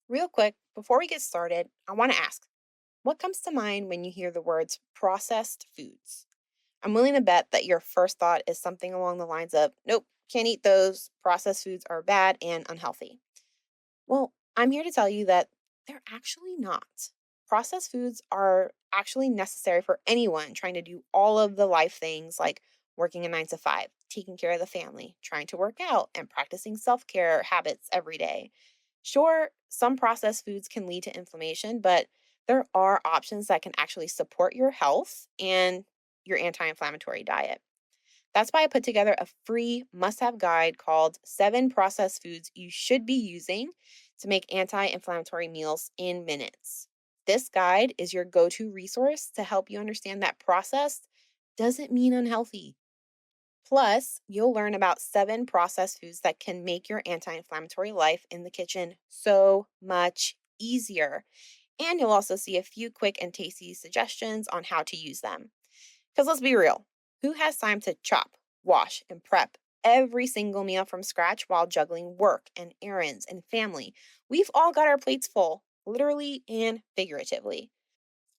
Real quick, before we get started, I want to ask, what comes to mind when you hear the words processed foods? I'm willing to bet that your first thought is something along the lines of, nope, can't eat those. Processed foods are bad and unhealthy. Well, I'm here to tell you that they're actually not. Processed foods are actually necessary for anyone trying to do all of the life things like working a 9 to 5, taking care of the family, trying to work out, and practicing self care habits every day. Sure, some processed foods can lead to inflammation, but there are options that can actually support your health and your anti inflammatory diet. That's why I put together a free must have guide called 7 Processed Foods You Should Be Using to Make Anti Inflammatory Meals in Minutes. This guide is your go to resource to help you understand that processed doesn't mean unhealthy. Plus, you'll learn about 7 processed foods that can make your anti inflammatory life in the kitchen so much easier. And you'll also see a few quick and tasty suggestions on how to use them. Because let's be real, who has time to chop, wash, and prep every single meal from scratch while juggling work and errands and family? We've all got our plates full, literally and figuratively.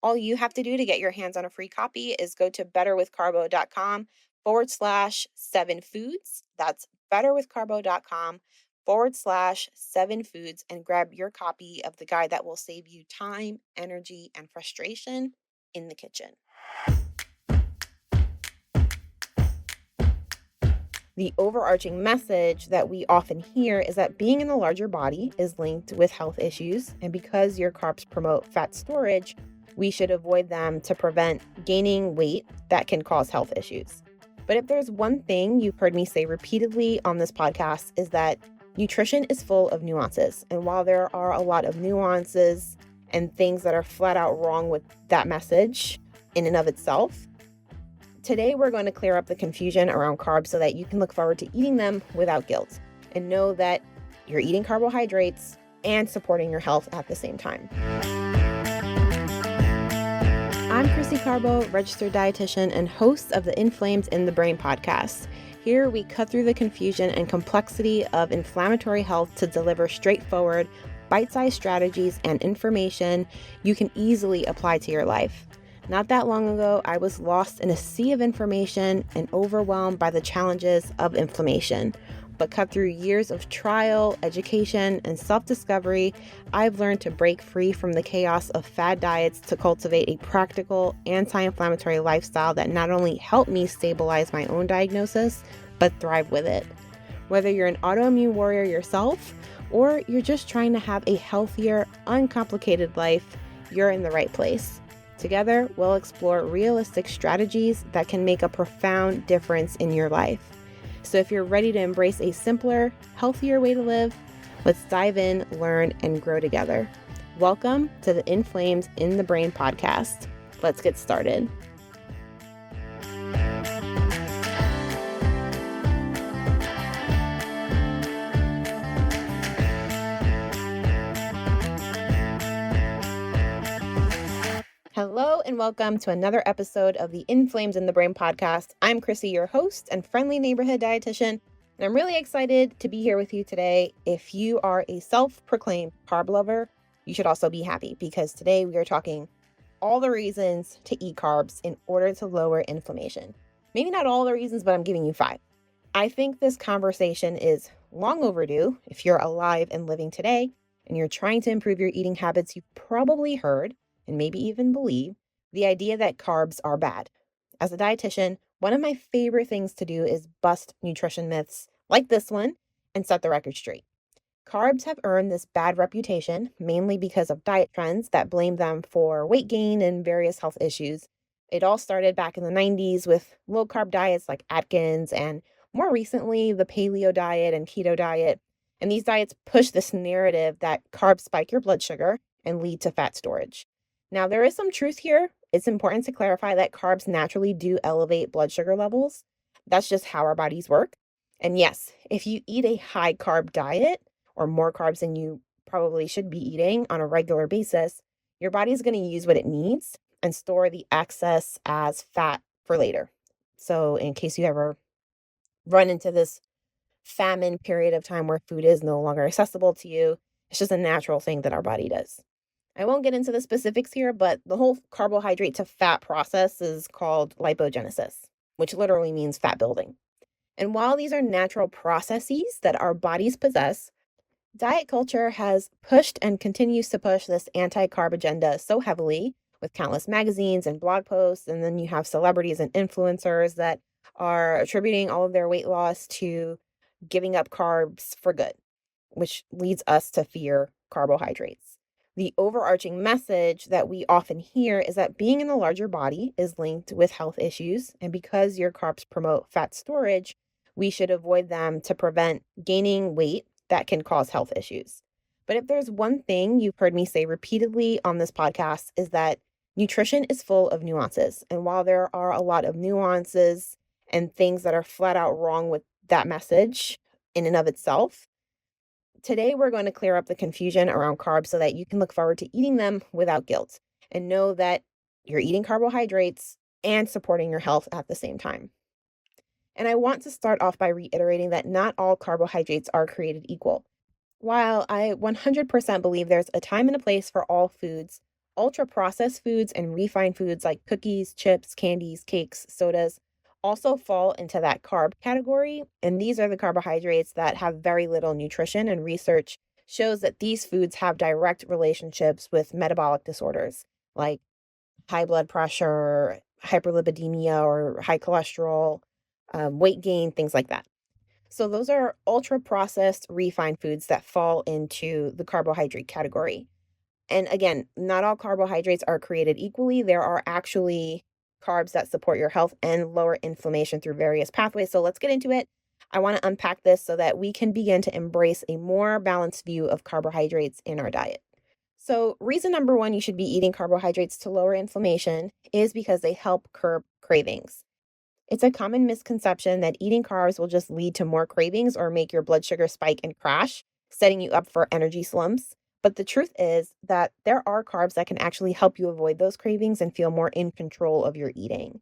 All you have to do to get your hands on a free copy is go to betterwithcarbo.com/7foods. That's betterwithcarbo.com/7foods and grab your copy of the guide that will save you time, energy, and frustration in the kitchen. The overarching message that we often hear is that being in a larger body is linked with health issues, and because your carbs promote fat storage, we should avoid them to prevent gaining weight that can cause health issues. But if there's one thing you've heard me say repeatedly on this podcast is that nutrition is full of nuances. And while there are a lot of nuances and things that are flat out wrong with that message in and of itself, today, we're going to clear up the confusion around carbs so that you can look forward to eating them without guilt and know that you're eating carbohydrates and supporting your health at the same time. I'm Krissy Carbo, registered dietitian and host of the Inflamed in the Brain podcast. Here, we cut through the confusion and complexity of inflammatory health to deliver straightforward, bite-sized strategies and information you can easily apply to your life. Not that long ago, I was lost in a sea of information and overwhelmed by the challenges of inflammation. But cut through years of trial, education, and self-discovery, I've learned to break free from the chaos of fad diets to cultivate a practical, anti-inflammatory lifestyle that not only helped me stabilize my own diagnosis, but thrive with it. Whether you're an autoimmune warrior yourself, or you're just trying to have a healthier, uncomplicated life, you're in the right place. Together, we'll explore realistic strategies that can make a profound difference in your life. So if you're ready to embrace a simpler, healthier way to live, let's dive in, learn, and grow together. Welcome to the Inflamed in the Brain podcast. Let's get started. Hello and welcome to another episode of the Inflamed in the Brain podcast. I'm Krissy, your host and friendly neighborhood dietitian, and I'm really excited to be here with you today. If you are a self-proclaimed carb lover, you should also be happy because today we are talking all the reasons to eat carbs in order to lower inflammation. Maybe not all the reasons, but I'm giving you 5. I think this conversation is long overdue. If you're alive and living today and you're trying to improve your eating habits, you've probably heard and maybe even believe the idea that carbs are bad. As a dietitian, one of my favorite things to do is bust nutrition myths like this one and set the record straight. Carbs have earned this bad reputation mainly because of diet trends that blame them for weight gain and various health issues. It all started back in the 90s with low-carb diets like Atkins and more recently the paleo diet and keto diet. And these diets push this narrative that carbs spike your blood sugar and lead to fat storage. Now, there is some truth here. It's important to clarify that carbs naturally do elevate blood sugar levels. That's just how our bodies work. And yes, if you eat a high carb diet or more carbs than you probably should be eating on a regular basis, your body's going to use what it needs and store the excess as fat for later. So in case you ever run into this famine period of time where food is no longer accessible to you, It's just a natural thing that our body does. I won't get into the specifics here, but the whole carbohydrate to fat process is called lipogenesis, which literally means fat building. And while these are natural processes that our bodies possess, diet culture has pushed and continues to push this anti-carb agenda so heavily with countless magazines and blog posts. And then you have celebrities and influencers that are attributing all of their weight loss to giving up carbs for good, which leads us to fear carbohydrates. The overarching message that we often hear is that being in a larger body is linked with health issues. And because your carbs promote fat storage, we should avoid them to prevent gaining weight that can cause health issues. But if there's one thing you've heard me say repeatedly on this podcast is that nutrition is full of nuances. And while there are a lot of nuances and things that are flat out wrong with that message in and of itself, today we're going to clear up the confusion around carbs so that you can look forward to eating them without guilt and know that you're eating carbohydrates and supporting your health at the same time. And I want to start off by reiterating that not all carbohydrates are created equal. While I 100% believe there's a time and a place for all foods, ultra-processed foods and refined foods like cookies, chips, candies, cakes, sodas also fall into that carb category. And these are the carbohydrates that have very little nutrition, and research shows that these foods have direct relationships with metabolic disorders like high blood pressure, hyperlipidemia, or high cholesterol, weight gain, things like that. So those are ultra processed refined foods that fall into the carbohydrate category. And again, not all carbohydrates are created equally. There are actually carbs that support your health and lower inflammation through various pathways. So let's get into it. I want to unpack this so that we can begin to embrace a more balanced view of carbohydrates in our diet. So, reason number one you should be eating carbohydrates to lower inflammation is because they help curb cravings. It's a common misconception that eating carbs will just lead to more cravings or make your blood sugar spike and crash, setting you up for energy slumps. But the truth is that there are carbs that can actually help you avoid those cravings and feel more in control of your eating.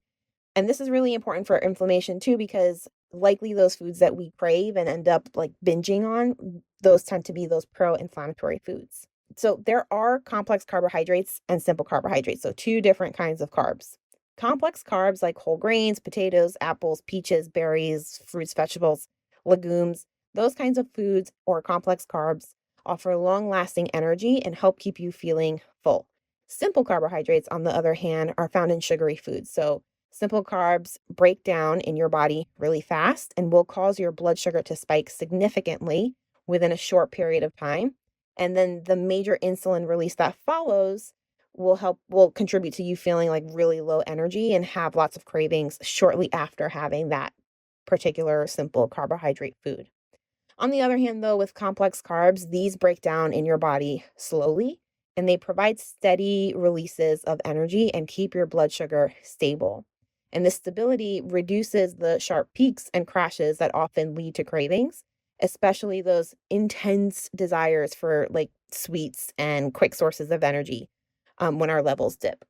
And this is really important for inflammation too, because likely those foods that we crave and end up like binging on, those tend to be those pro-inflammatory foods. So there are complex carbohydrates and simple carbohydrates. So two different kinds of carbs. Complex carbs like whole grains, potatoes, apples, peaches, berries, fruits, vegetables, legumes, those kinds of foods or complex carbs offer long-lasting energy and help keep you feeling full. Simple carbohydrates, on the other hand, are found in sugary foods. So simple carbs break down in your body really fast and will cause your blood sugar to spike significantly within a short period of time. And then the major insulin release that follows will contribute to you feeling like really low energy and have lots of cravings shortly after having that particular simple carbohydrate food. On the other hand, though, with complex carbs, these break down in your body slowly and they provide steady releases of energy and keep your blood sugar stable. And this stability reduces the sharp peaks and crashes that often lead to cravings, especially those intense desires for like sweets and quick sources of energy when our levels dip.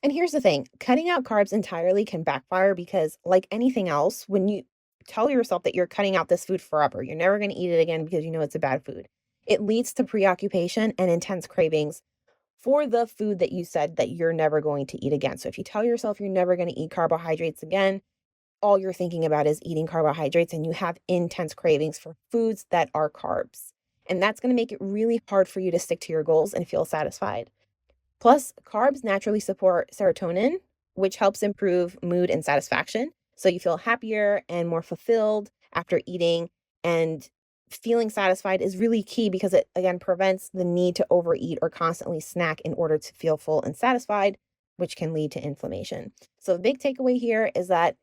And here's the thing, cutting out carbs entirely can backfire because, like anything else, when you tell yourself that you're cutting out this food forever, you're never going to eat it again because you know it's a bad food, it leads to preoccupation and intense cravings for the food that you said that you're never going to eat again. So if you tell yourself you're never going to eat carbohydrates again, all you're thinking about is eating carbohydrates and you have intense cravings for foods that are carbs. And that's going to make it really hard for you to stick to your goals and feel satisfied. Plus, carbs naturally support serotonin, which helps improve mood and satisfaction. So you feel happier and more fulfilled after eating. And feeling satisfied is really key because it, again, prevents the need to overeat or constantly snack in order to feel full and satisfied, which can lead to inflammation. So the big takeaway here is that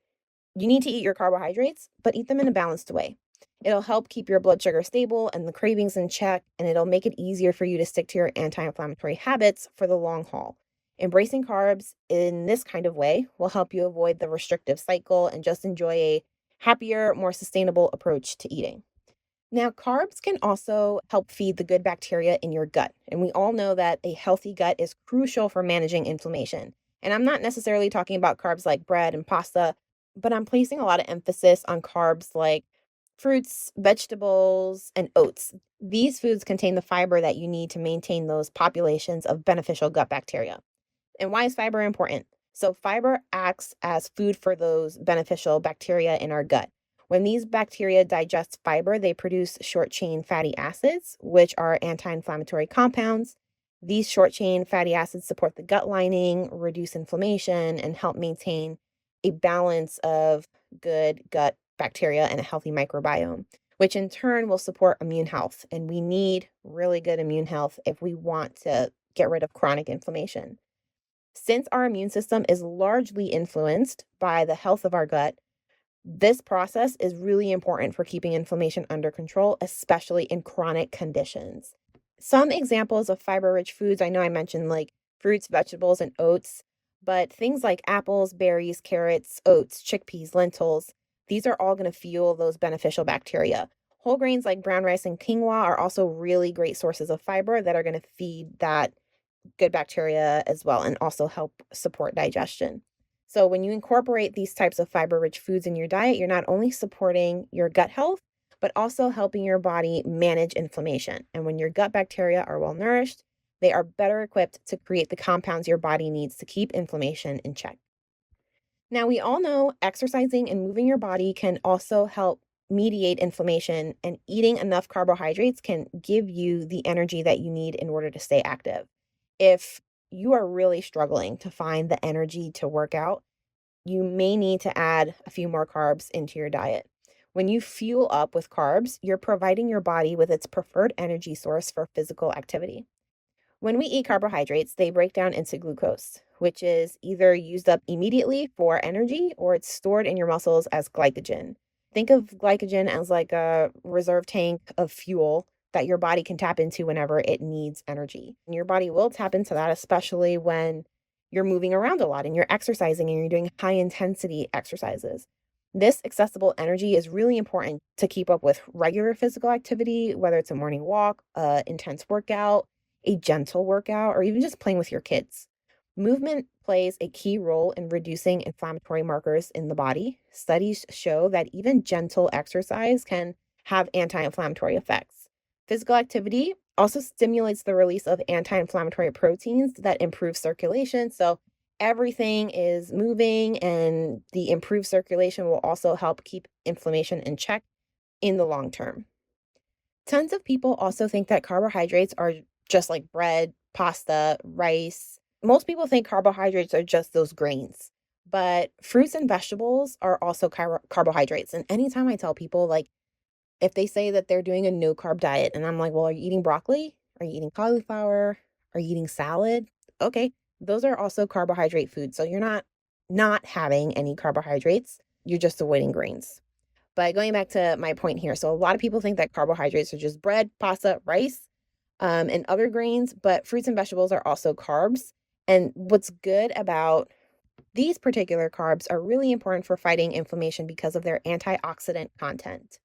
you need to eat your carbohydrates, but eat them in a balanced way. It'll help keep your blood sugar stable and the cravings in check, and it'll make it easier for you to stick to your anti-inflammatory habits for the long haul. Embracing carbs in this kind of way will help you avoid the restrictive cycle and just enjoy a happier, more sustainable approach to eating. Now, carbs can also help feed the good bacteria in your gut, and we all know that a healthy gut is crucial for managing inflammation. And I'm not necessarily talking about carbs like bread and pasta, but I'm placing a lot of emphasis on carbs like Fruits, vegetables, and oats. These foods contain the fiber that you need to maintain those populations of beneficial gut bacteria. And why is fiber important? So, fiber acts as food for those beneficial bacteria in our gut. When these bacteria digest fiber, they produce short chain fatty acids, which are anti inflammatory compounds. These short chain fatty acids support the gut lining, reduce inflammation, and help maintain a balance of good gut bacteria and a healthy microbiome, which in turn will support immune health. And we need really good immune health if we want to get rid of chronic inflammation. Since our immune system is largely influenced by the health of our gut, this process is really important for keeping inflammation under control, especially in chronic conditions. Some examples of fiber rich foods, I know I mentioned like fruits, vegetables, and oats, but things like apples, berries, carrots, oats, chickpeas, lentils, these are all going to fuel those beneficial bacteria. Whole grains like brown rice and quinoa are also really great sources of fiber that are going to feed that good bacteria as well and also help support digestion. So, when you incorporate these types of fiber rich foods in your diet, you're not only supporting your gut health, but also helping your body manage inflammation. And when your gut bacteria are well nourished, they are better equipped to create the compounds your body needs to keep inflammation in check. Now, we all know exercising and moving your body can also help mediate inflammation, and eating enough carbohydrates can give you the energy that you need in order to stay active. If you are really struggling to find the energy to work out, you may need to add a few more carbs into your diet. When you fuel up with carbs, you're providing your body with its preferred energy source for physical activity. When we eat carbohydrates, they break down into glucose, which is either used up immediately for energy or it's stored in your muscles as glycogen. Think of glycogen as like a reserve tank of fuel that your body can tap into whenever it needs energy. And your body will tap into that, especially when you're moving around a lot and you're exercising and you're doing high intensity exercises. This accessible energy is really important to keep up with regular physical activity, whether it's a morning walk, a intense workout, a gentle workout, or even just playing with your kids. Movement plays a key role in reducing inflammatory markers in the body. Studies show that even gentle exercise can have anti inflammatory effects. Physical activity also stimulates the release of anti inflammatory proteins that improve circulation. So, everything is moving, and the improved circulation will also help keep inflammation in check in the long term. Tons of people also think that carbohydrates are just like bread, pasta, rice. Most people think carbohydrates are just those grains, but fruits and vegetables are also carbohydrates. And anytime I tell people, like, if they say that they're doing a no carb diet, and I'm like, well, are you eating broccoli? Are you eating cauliflower? Are you eating salad? Okay, those are also carbohydrate foods. So you're not having any carbohydrates. You're just avoiding grains. But going back to my point here, so a lot of people think that carbohydrates are just bread, pasta, rice, and other grains, but fruits and vegetables are also carbs. And what's good about these particular carbs are really important for fighting inflammation because of their antioxidant content.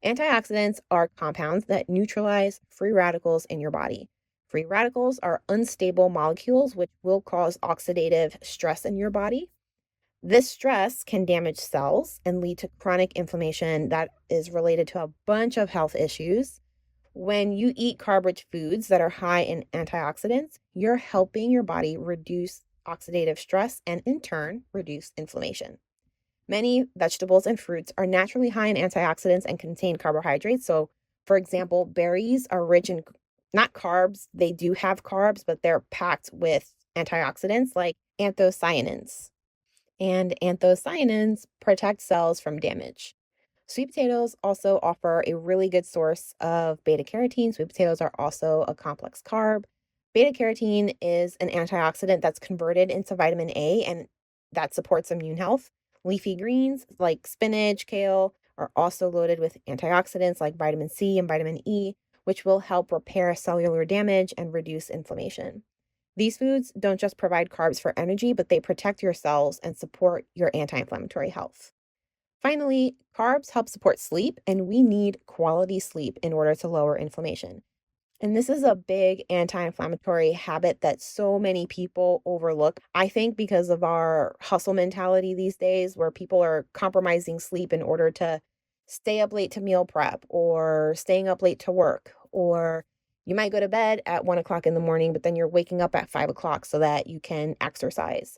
Antioxidants are compounds that neutralize free radicals in your body. Free radicals are unstable molecules which will cause oxidative stress in your body. This stress can damage cells and lead to chronic inflammation that is related to a bunch of health issues. When you eat carb-rich foods that are high in antioxidants, you're helping your body reduce oxidative stress and in turn reduce inflammation. Many vegetables and fruits are naturally high in antioxidants and contain carbohydrates. So, for example, berries are rich in not carbs, they do have carbs, but they're packed with antioxidants like anthocyanins. And anthocyanins protect cells from damage. Sweet potatoes also offer a really good source of beta carotene. Sweet potatoes are also a complex carb. Beta carotene is an antioxidant that's converted into vitamin A, and that supports immune health. Leafy greens like spinach, kale are also loaded with antioxidants like vitamin C and vitamin E, which will help repair cellular damage and reduce inflammation. These foods don't just provide carbs for energy, but they protect your cells and support your anti inflammatory health. Finally, carbs help support sleep, and we need quality sleep in order to lower inflammation. And this is a big anti inflammatory habit that so many people overlook. I think because of our hustle mentality these days, where people are compromising sleep in order to stay up late to meal prep or staying up late to work, or you might go to bed at 1 o'clock in the morning, but then you're waking up at 5 o'clock so that you can exercise.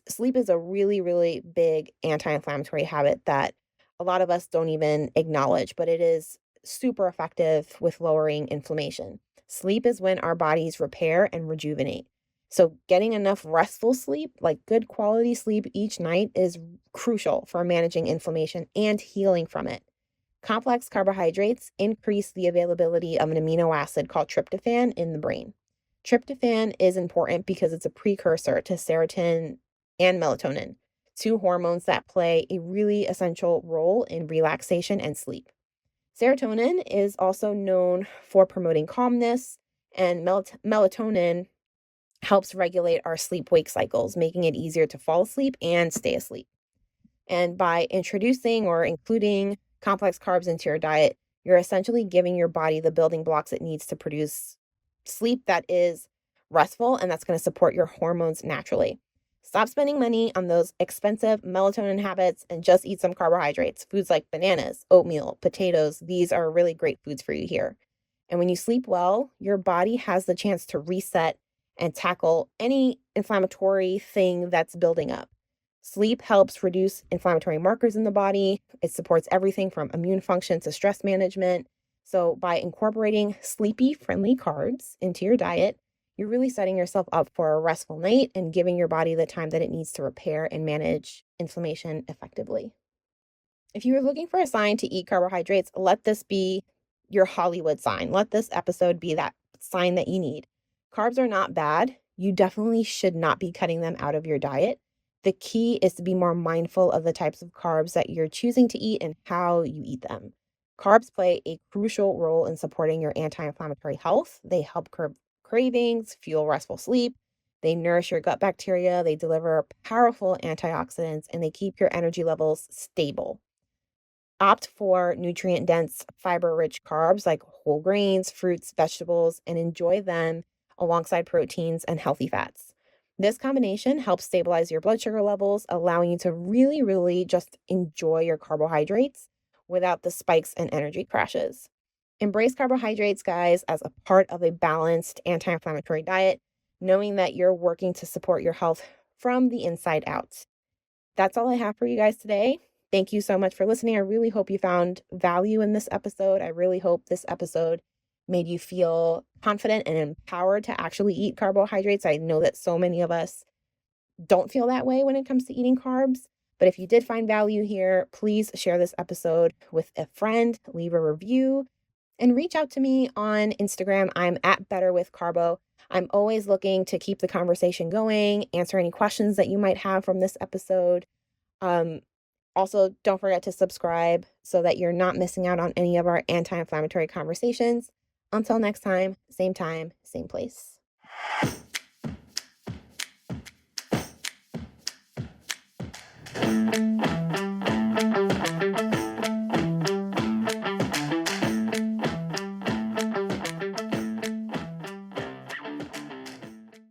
Sleep is a really, really big anti-inflammatory habit that a lot of us don't even acknowledge, but it is super effective with lowering inflammation. Sleep is when our bodies repair and rejuvenate. So getting enough restful sleep, like good quality sleep each night, is crucial for managing inflammation and healing from it. Complex carbohydrates increase the availability of an amino acid called tryptophan in the brain. Tryptophan is important because it's a precursor to serotonin and melatonin, two hormones that play a really essential role in relaxation and sleep. Serotonin is also known for promoting calmness, and melatonin helps regulate our sleep-wake cycles, making it easier to fall asleep and stay asleep. And by introducing or including complex carbs into your diet, you're essentially giving your body the building blocks it needs to produce sleep that is restful and that's going to support your hormones naturally. Stop spending money on those expensive melatonin habits and just eat some carbohydrates. Foods like bananas, oatmeal, potatoes, these are really great foods for you here. And when you sleep well, your body has the chance to reset and tackle any inflammatory thing that's building up. Sleep helps reduce inflammatory markers in the body. It supports everything from immune function to stress management. So by incorporating sleepy-friendly carbs into your diet, you're really setting yourself up for a restful night and giving your body the time that it needs to repair and manage inflammation effectively. If you are looking for a sign to eat carbohydrates, let this be your Hollywood sign. Let this episode be that sign that you need. Carbs are not bad. You definitely should not be cutting them out of your diet. The key is to be more mindful of the types of carbs that you're choosing to eat and how you eat them. Carbs play a crucial role in supporting your anti-inflammatory health. They help curb cravings, fuel restful sleep. They nourish your gut bacteria. They deliver powerful antioxidants, and they keep your energy levels stable. Opt for nutrient-dense, fiber-rich carbs like whole grains, fruits, vegetables, and enjoy them alongside proteins and healthy fats. This combination helps stabilize your blood sugar levels, allowing you to really, really just enjoy your carbohydrates without the spikes and energy crashes. Embrace carbohydrates, guys, as a part of a balanced anti-inflammatory diet, knowing that you're working to support your health from the inside out. That's all I have for you guys today. Thank you so much for listening. I really hope you found value in this episode. I really hope this episode made you feel confident and empowered to actually eat carbohydrates. I know that so many of us don't feel that way when it comes to eating carbs. But if you did find value here, please share this episode with a friend, leave a review, and reach out to me on Instagram. I'm at Better with Carbo. I'm always looking to keep the conversation going, answer any questions that you might have from this episode. Also, don't forget to subscribe so that you're not missing out on any of our anti-inflammatory conversations. Until next time, same place.